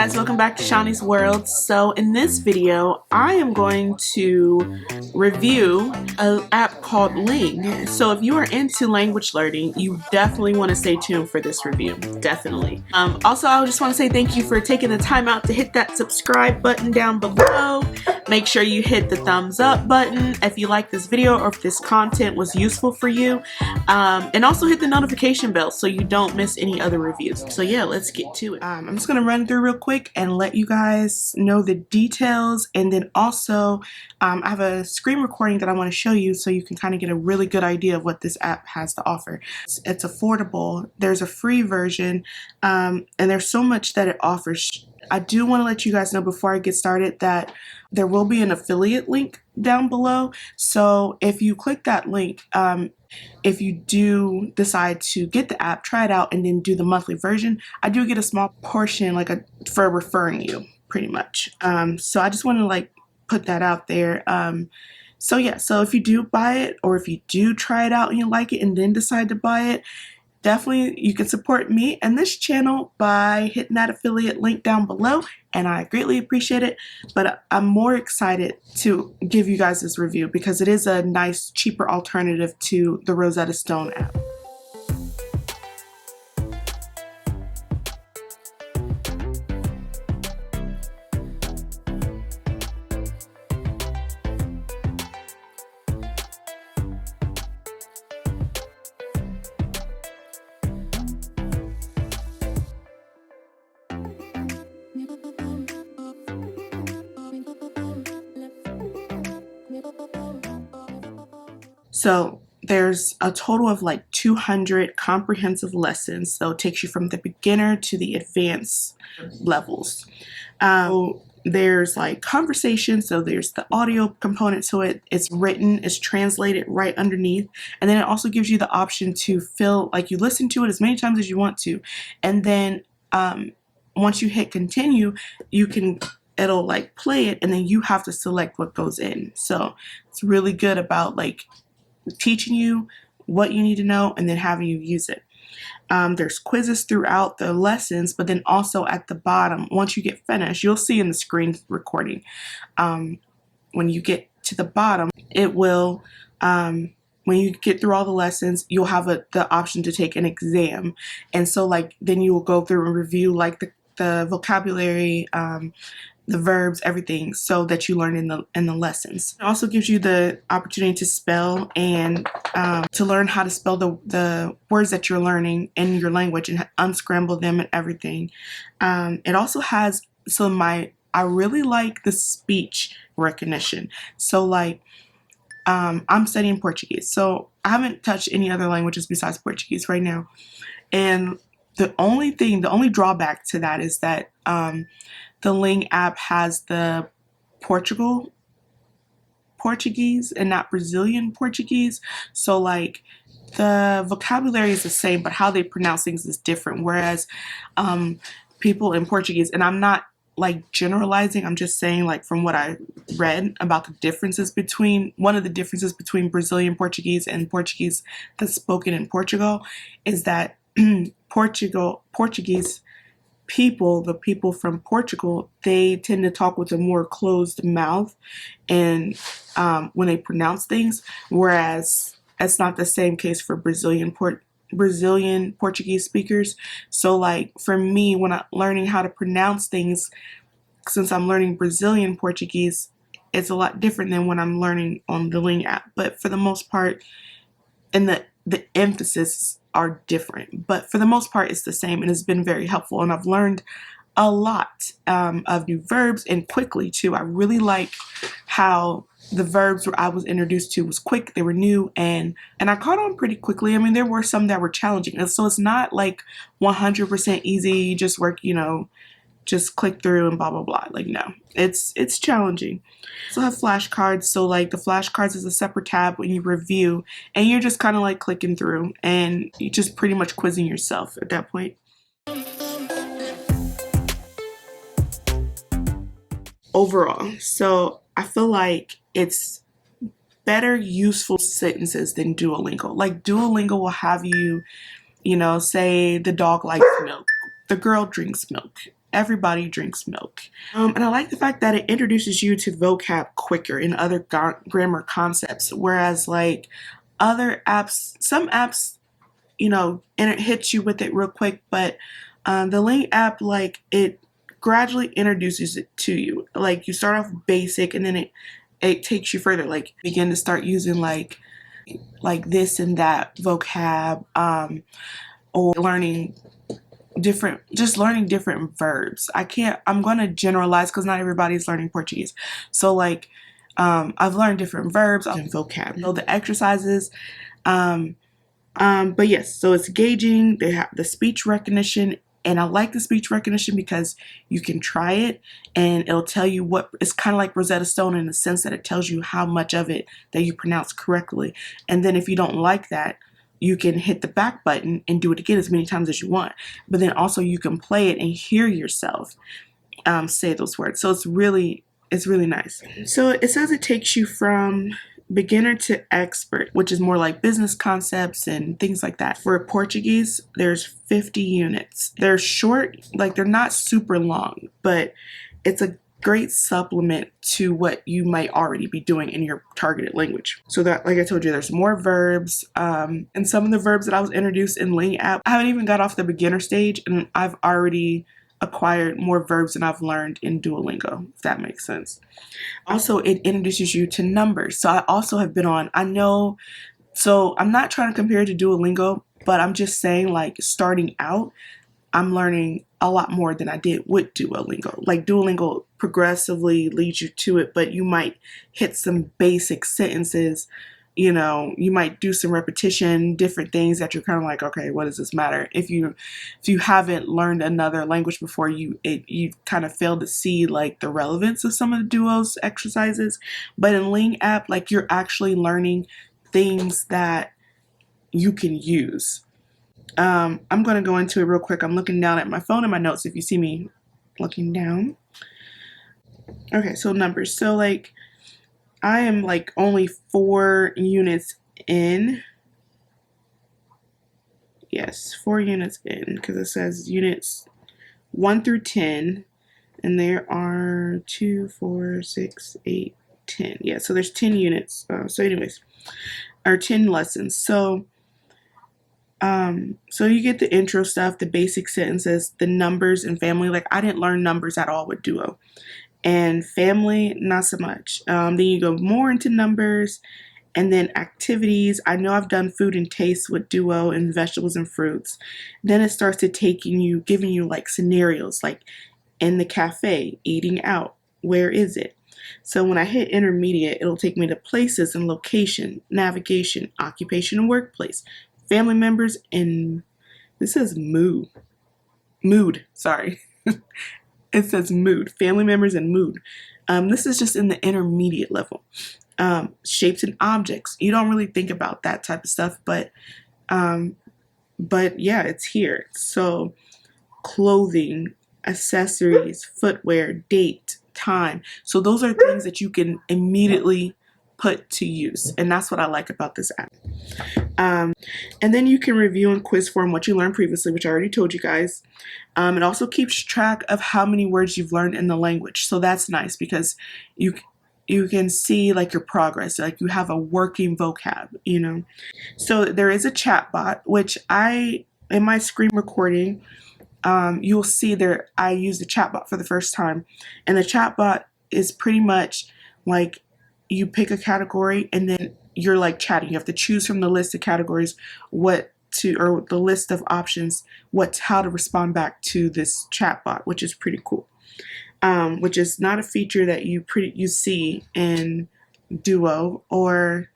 guys, welcome back to Shawnee's World. So in this video, I am going to review an app called Ling. So if you are into language learning, you definitely want to stay tuned for this review. Definitely. Also, I just want to say thank you for taking the time out to hit that subscribe button down below. Make sure you hit the thumbs up button if you like this video or if this content was useful for you. And also hit the notification bell so you don't miss any other reviews. So yeah, let's get to it. I'm just going to run through real quick and let you guys know the details, and then also I have a screen recording that I want to show you so you can kind of get a really good idea of what this app has to offer. It's affordable. There's a free version, and there's so much that it offers. I do want to let you guys know before I get started that there will be an affiliate link down below. So if you click that link, if you do decide to get the app, try it out, and then do the monthly version, I do get a small portion for referring you, pretty much. So I just want to put that out there. So yeah, so if you do buy it, or if you do try it out and you like it and then decide to buy it, definitely you can support me and this channel by hitting that affiliate link down below, and I greatly appreciate it. But I'm more excited to give you guys this review because it is a nice, cheaper alternative to the Rosetta Stone app. So there's a total of 200 comprehensive lessons. So it takes you from the beginner to the advanced levels. There's conversation, so there's the audio component to it. It's written, it's translated right underneath, and then it also gives you the option to you listen to it as many times as you want to, and then once you hit continue, it'll play it, and then you have to select what goes in. So it's really good about teaching you what you need to know and then having you use it. There's quizzes throughout the lessons, but then also at the bottom, once you get finished, you'll see in the screen recording, when you get to the bottom, it will, when you get through all the lessons, you'll have the option to take an exam. And so then you will go through and review the vocabulary, the verbs, everything, so that you learn in the lessons. It also gives you the opportunity to spell and to learn how to spell the words that you're learning in your language and unscramble them and everything. It also has I really like the speech recognition. So I'm studying Portuguese, so I haven't touched any other languages besides Portuguese right now, and the only drawback to that is that the Ling app has the Portuguese and not Brazilian Portuguese. So the vocabulary is the same, but how they pronounce things is different. Whereas people in Portuguese, and I'm not generalizing, I'm just saying from what I read about the differences one of the differences between Brazilian Portuguese and Portuguese that's spoken in Portugal is that Portuguese people, the people from Portugal, they tend to talk with a more closed mouth and when they pronounce things, whereas it's not the same case for Brazilian Portuguese speakers. So for me, when I'm learning how to pronounce things, since I'm learning Brazilian Portuguese, it's a lot different than when I'm learning on the Ling app. But for the most part, and the emphasis are different, but for the most part it's the same, and it's been very helpful, and I've learned a lot of new verbs, and quickly too. I really like how the verbs I was introduced to was quick, they were new, and I caught on pretty quickly. I mean, there were some that were challenging, and so it's not 100% easy, you just work, just click through and blah blah blah. No, it's challenging. So I have flashcards. So the flashcards is a separate tab when you review, and you're just kind of clicking through, and you just pretty much quizzing yourself at that point. Overall, so I feel like it's better useful sentences than Duolingo. Duolingo will have you, say the dog likes milk, the girl drinks milk, everybody drinks milk. And I like the fact that it introduces you to vocab quicker and other grammar concepts, whereas like other apps, some apps, you know, and it hits you with it real quick, but the Ling app, like, it gradually introduces it to you. Like, you start off basic, and then it takes you further. Like, begin to start using like this and that vocab, or learning different verbs. I'm going to generalize because not everybody's learning Portuguese. So like, I've learned different verbs and vocab. So the exercises, but yes, so it's gauging. They have the speech recognition, and I like the speech recognition because you can try it and it'll tell you what. It's kind of like Rosetta Stone in the sense that it tells you how much of it that you pronounce correctly. And then if you don't like that, you can hit the back button and do it again as many times as you want. But then also you can play it and hear yourself say those words. So it's really nice. So it says it takes you from beginner to expert, which is more like business concepts and things like that. For Portuguese, there's 50 units. They're short, like they're not super long, but it's a great supplement to what you might already be doing in your targeted language. So that, like I told you, there's more verbs, and some of the verbs that I was introduced in Ling app, I haven't even got off the beginner stage, and I've already acquired more verbs than I've learned in Duolingo, if that makes sense. Also, it introduces you to numbers. So I also have been on, so I'm not trying to compare it to Duolingo, but I'm just saying, like, starting out, I'm learning a lot more than I did with Duolingo. Like, Duolingo progressively leads you to it, but you might hit some basic sentences. You know, you might do some repetition, different things that you're kind of like, okay, what does this matter? If you haven't learned another language before, you kind of fail to see like the relevance of some of the Duo's exercises. But in Ling app, like, you're actually learning things that you can use. I'm going to go into it real quick. I'm looking down at my phone and my notes if you see me looking down. Okay, so numbers. So like, I am like only 4 units in. Yes, 4 units in, because it says units 1 through 10, and there are 2, 4, 6, 8, 10. Yeah, so there's 10 units. So anyways, or 10 lessons. So so you get the intro stuff, the basic sentences, the numbers and family. Like, I didn't learn numbers at all with Duo. And family, not so much. Then you go more into numbers, and then activities. I know I've done food and taste with Duo and vegetables and fruits. Then it starts to giving you like scenarios, like in the cafe, eating out. Where is it? So when I hit intermediate, it'll take me to places and location, navigation, occupation and workplace, family members, and this says mood. Sorry. It says mood, family members and mood. This is just in the intermediate level. Shapes and objects. You don't really think about that type of stuff, but yeah, it's here. So clothing, accessories, footwear, date, time. So those are things that you can immediately put to use, and that's what I like about this app. And then you can review in quiz form what you learned previously, which I already told you guys. It also keeps track of how many words you've learned in the language, so that's nice because you can see like your progress, like you have a working vocab, you know. So there is a chat bot, which in my screen recording, you'll see there I used the chat bot for the first time, and the chat bot is pretty much like you pick a category and then you're like chatting. You have to choose from the list of categories or the list of options how to respond back to this chatbot, which is pretty cool. Which is not a feature that you see in Duo, or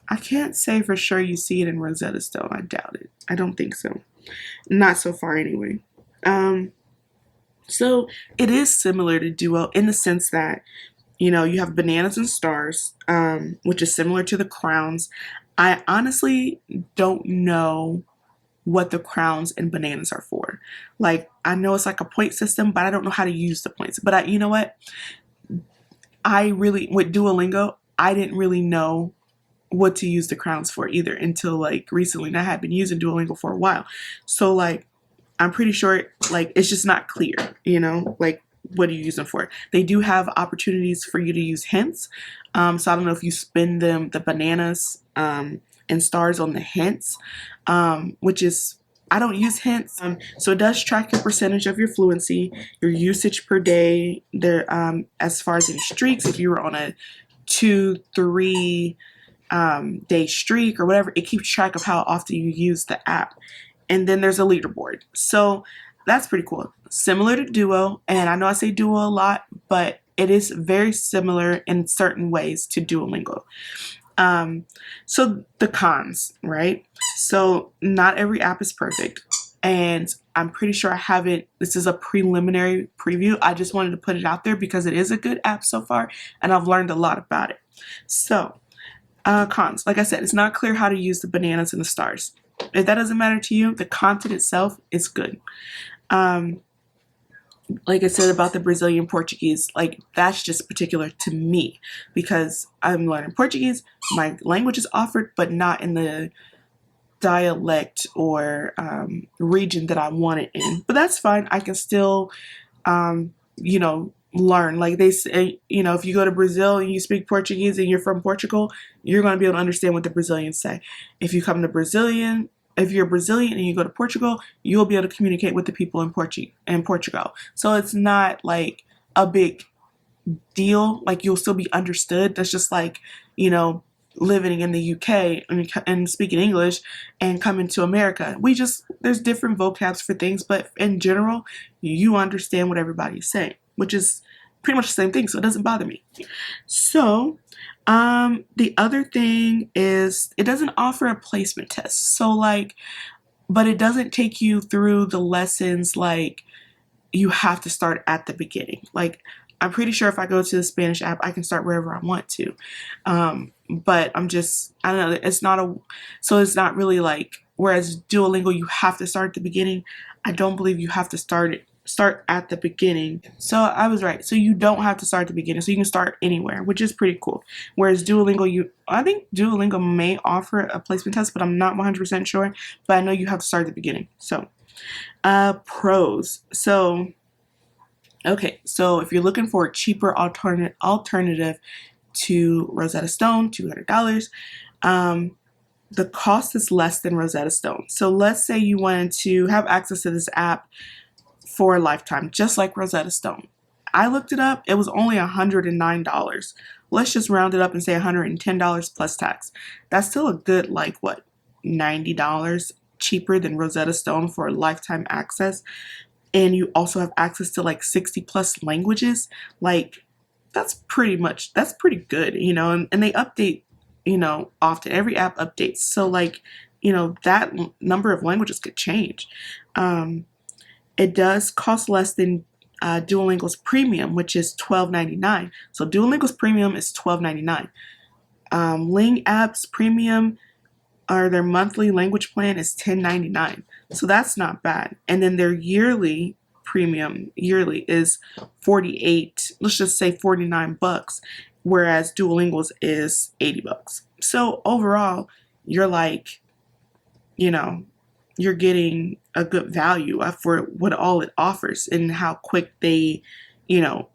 I can't say for sure you see it in Rosetta Stone. I doubt it. I don't think so. Not so far anyway. So it is similar to Duo in the sense that, you know, you have bananas and stars, which is similar to the crowns. I honestly don't know what the crowns and bananas are for. Like, I know it's like a point system, but I don't know how to use the points. But you know what? With Duolingo, I didn't really know what to use the crowns for either until like recently. And I had been using Duolingo for a while. So like, I'm pretty sure like it's just not clear, you know, like what do you use them for? They do have opportunities for you to use hints. So I don't know if you spend them the bananas and stars on the hints, which is I don't use hints. So it does track your percentage of your fluency, your usage per day. There, as far as any streaks, if you were on a 2-3 day streak or whatever, it keeps track of how often you use the app. And then there's a leaderboard. So that's pretty cool. Similar to Duo, and I know I say Duo a lot, but it is very similar in certain ways to Duolingo. So the cons, right? So not every app is perfect. And I'm pretty sure I haven't, this is a preliminary preview. I just wanted to put it out there because it is a good app so far, and I've learned a lot about it. So, cons, like I said, it's not clear how to use the bananas and the stars. If that doesn't matter to you, the content itself is good. Like I said about the Brazilian Portuguese, like that's just particular to me because I'm learning Portuguese. My language is offered, but not in the dialect or region that I want it in. But that's fine. I can still, you know, learn. Like they say, you know, if you go to Brazil and you speak Portuguese and you're from Portugal, you're going to be able to understand what the Brazilians say. If you're Brazilian and you go to Portugal, you'll be able to communicate with the people in Portugal. So it's not like a big deal. Like you'll still be understood. That's just like, you know, living in the UK and speaking English and coming to America. There's different vocabs for things, but in general, you understand what everybody's saying, which is pretty much the same thing. So it doesn't bother me. So the other thing is it doesn't offer a placement test. So like, but it doesn't take you through the lessons like you have to start at the beginning. Like I'm pretty sure if I go to the Spanish app, I can start wherever I want to. But I don't know, it's not really like, whereas Duolingo, you have to start at the beginning. I don't believe you have to start at the beginning. So I was right. So you don't have to start at the beginning. So you can start anywhere, which is pretty cool. Whereas Duolingo, I think Duolingo may offer a placement test, but I'm not 100% sure. But I know you have to start at the beginning. So, pros. So, okay. So if you're looking for a cheaper alternative to Rosetta Stone, $200, the cost is less than Rosetta Stone. So let's say you wanted to have access to this app for a lifetime, just like Rosetta Stone. I looked it up. It was only $109. Let's just round it up and say $110 plus tax. That's still a good, like, what, $90 cheaper than Rosetta Stone for lifetime access. And you also have access to like 60 plus languages. Like, that's pretty good, you know, and they update, you know, often. Every app updates. So like, you know, that number of languages could change. It does cost less than Duolingo's premium, which is $12.99. So Duolingo's premium is $12.99. Ling app's premium or their monthly language plan is $10.99. So that's not bad. And then their yearly premium is 48, let's just say $49, whereas Duolingo's is $80. So overall, you're like, you know, you're getting a good value for what all it offers and how quick they, you know,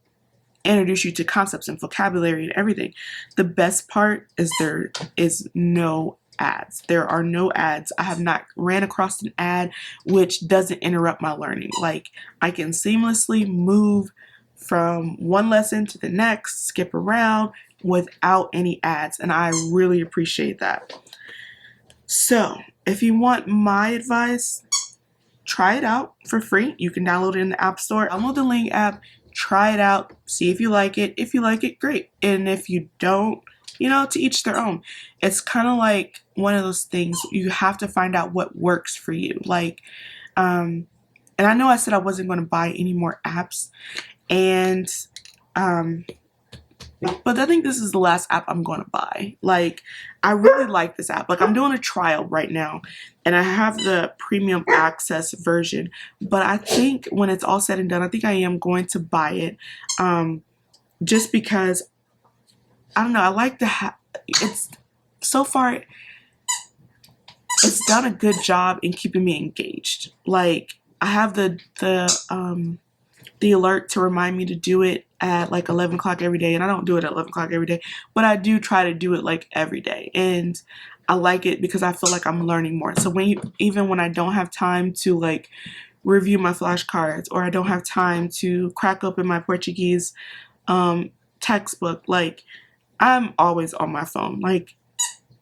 introduce you to concepts and vocabulary and everything. The best part is there is no ads. There are no ads. I have not ran across an ad which doesn't interrupt my learning. Like I can seamlessly move from one lesson to the next, skip around without any ads, and I really appreciate that. So if you want my advice, try it out for free. You can download it in the App Store. Download the Ling app, try it out, see if you like it. If you like it, great. And if you don't, you know, to each their own. It's kind of like one of those things, you have to find out what works for you. Like, and I know I said I wasn't going to buy any more apps, and but I think this is the last app I'm going to buy. Like, I really like this app. Like, I'm doing a trial right now, and I have the premium access version. But I think when it's all said and done, I think I am going to buy it, just because, I don't know, I like it's, so far, it's done a good job in keeping me engaged. Like, I have the alert to remind me to do it at like 11 o'clock every day, and I don't do it at 11 o'clock every day, but I do try to do it like every day, and I like it because I feel like I'm learning more. So even when I don't have time to like review my flashcards, or I don't have time to crack open my Portuguese textbook, like I'm always on my phone. Like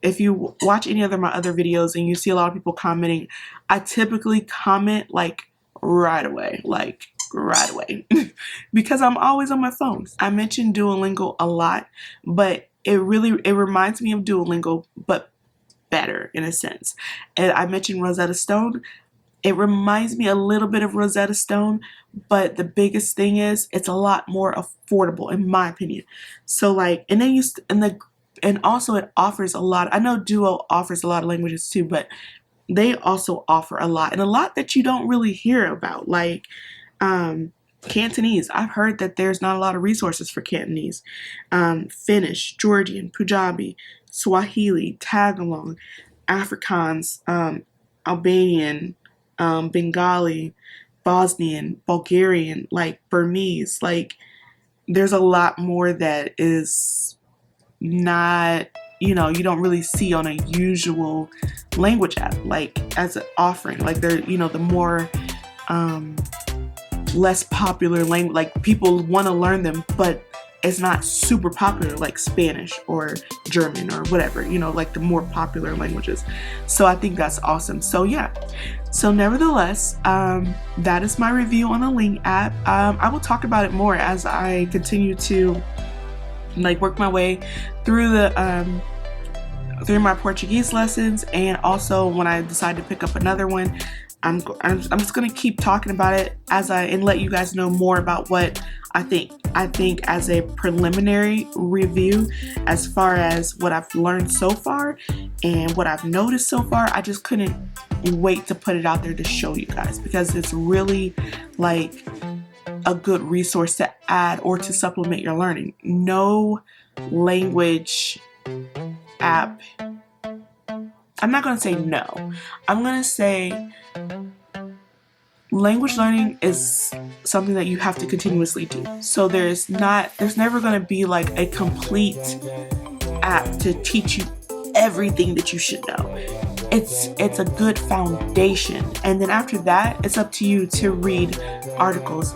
if you watch any of my other videos and you see a lot of people commenting, I typically comment like right away, because I'm always on my phone. I mentioned Duolingo a lot, but it reminds me of Duolingo, but better in a sense. And I mentioned Rosetta Stone. It reminds me a little bit of Rosetta Stone, but the biggest thing is it's a lot more affordable in my opinion. So like, and then and also it offers a lot. I know Duo offers a lot of languages too, but they also offer a lot, and a lot that you don't really hear about, like Cantonese. I've heard that there's not a lot of resources for Cantonese. Finnish, Georgian, Punjabi, Swahili, Tagalog, Afrikaans, Albanian, Bengali, Bosnian, Bulgarian, like Burmese. Like there's a lot more that is not, you don't really see on a usual language app, like as an offering. Like they're, the more less popular language, like people want to learn them, but it's not super popular like Spanish or German or whatever, like the more popular languages. So I think that's awesome. So yeah, so nevertheless, that is my review on the Ling app. I will talk about it more as I continue to like work my way through through my Portuguese lessons, and also when I decide to pick up another one. I'm just gonna keep talking about it and let you guys know more about what I think. I think as a preliminary review, as far as what I've learned so far and what I've noticed so far, I just couldn't wait to put it out there to show you guys, because it's really like a good resource to add or to supplement your learning. No language app, I'm not going to say no. I'm going to say language learning is something that you have to continuously do. So there's never going to be like a complete app to teach you everything that you should know. It's a good foundation, and then after that, it's up to you to read articles,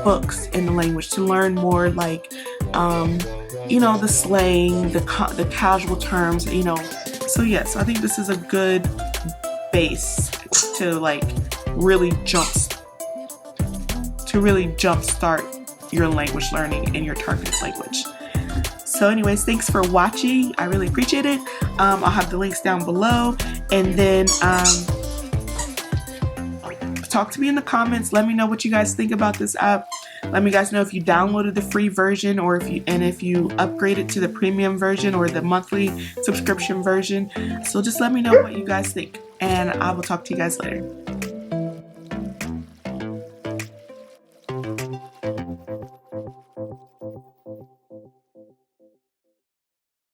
books in the language to learn more, like the slang, the casual terms, So yes, I think this is a good base to really jumpstart your language learning in your targeted language. So anyways, thanks for watching. I really appreciate it. I'll have the links down below, and then talk to me in the comments. Let me know what you guys think about this app. Let me guys know if you downloaded the free version, or if you upgraded to the premium version or the monthly subscription version. So just let me know what you guys think, and I will talk to you guys later.